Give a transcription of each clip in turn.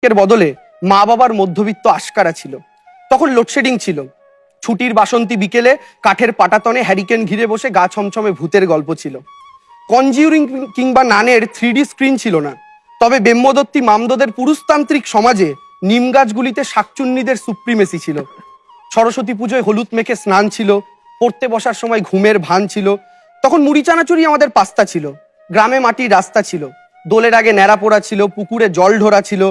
এর বদলে মা বাবার মধ্যবিত্ত আশকারা ছিল। তখন লোডশেডিং ছিল, ছুটির বাসন্তী বিকেলে কাঠের পাটাতনে হ্যারিকেন ঘিরে বসে গা ছমছমে ভূতের গল্প ছিল। কনজিউরিং কিংবা নানের 3D স্ক্রিন ছিল না, তবে ব্রহ্মদত্তী মামদদের পুরুষতান্ত্রিক সমাজে নিম গাছগুলিতে শাকচুন্নিদের সুপ্রিমেসি ছিল। সরস্বতী পুজোয় হলুদ মেখে স্নান ছিল, পড়তে বসার সময় ঘুমের ভান ছিল। তখন মুড়ি চানাচুরি আমাদের পাস্তা ছিল, গ্রামে মাটির রাস্তা ছিল, দোলের আগে ন্যাড়া পোড়া ছিল, পুকুরে জল ঢোরা ছিল,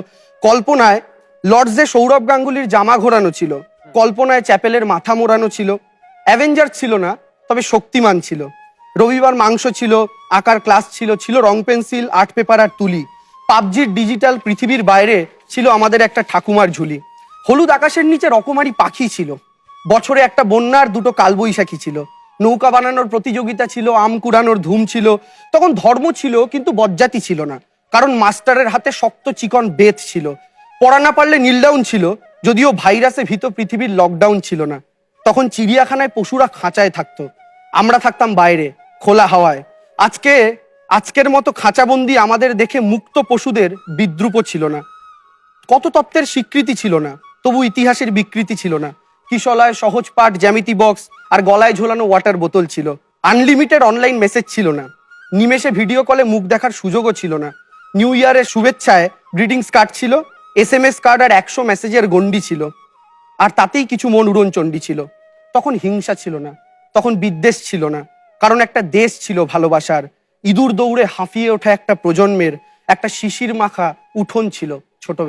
কল্পনায় লর্ডসে সৌরভ গাঙ্গুলির জামা ঘোরানো ছিল, কল্পনায় চ্যাপেলের মাথা মোড়ানো ছিল। অ্যাভেঞ্জার ছিল না, তবে শক্তিমান ছিল। রবিবার মাংস ছিল, আঁকার ক্লাস ছিল, ছিল রং পেন্সিল, আর্ট পেপার আর তুলি। পাবজির ডিজিটাল পৃথিবীর বাইরে ছিল আমাদের একটা ঠাকুমার ঝুলি। হলুদ আকাশের নিচে রকমারি পাখি ছিল, বছরে একটা বন্যার দুটো কালবৈশাখী ছিল, নৌকা বানানোর প্রতিযোগিতা ছিল, আম কুড়ানোর ধুম ছিল। তখন ধর্ম ছিল কিন্তু বজ্জাতি ছিল না, কারণ মাস্টারের হাতে শক্ত চিকন বেত ছিল। পড়া না পারলে নীলডাউন ছিল, যদিও ভাইরাসে ভীত পৃথিবীর লকডাউন ছিল না। তখন চিড়িয়াখানায় পশুরা খাঁচায় থাকতো, আমরা থাকতাম বাইরে খোলা হাওয়ায়। আজকের মতো খাঁচাবন্দি আমাদের দেখে মুক্ত পশুদের বিদ্রুপ ছিল না। কত তত্ত্বের স্বীকৃতি ছিল না, তবু ইতিহাসের বিকৃতি ছিল না। কিশলয় সহজ পাঠ, জ্যামিতি বক্স আর গলায় ঝোলানো ওয়াটার বোতল ছিল। আনলিমিটেড অনলাইন মেসেজ ছিল না, নিমেষে ভিডিও কলে মুখ দেখার সুযোগও ছিল না। নিউ ইয়ারের শুভেচ্ছায় গ্রিটিংস কার্ড ছিল, SMS কার্ড আর 100 মেসেজের গন্ডি ছিল, আর তাতেই কিছু মন উড়নচণ্ডী ছিল। তখন হিংসা ছিল না, তখন বিদ্বেষ ছিল না, কারণ একটা দেশ ছিল ভালোবাসার। ইঁদুর দৌড়ে হাঁফিয়ে ওঠা একটা প্রজন্মের, একটা শিশির মাখা উঠোন ছিল ছোটবেলা।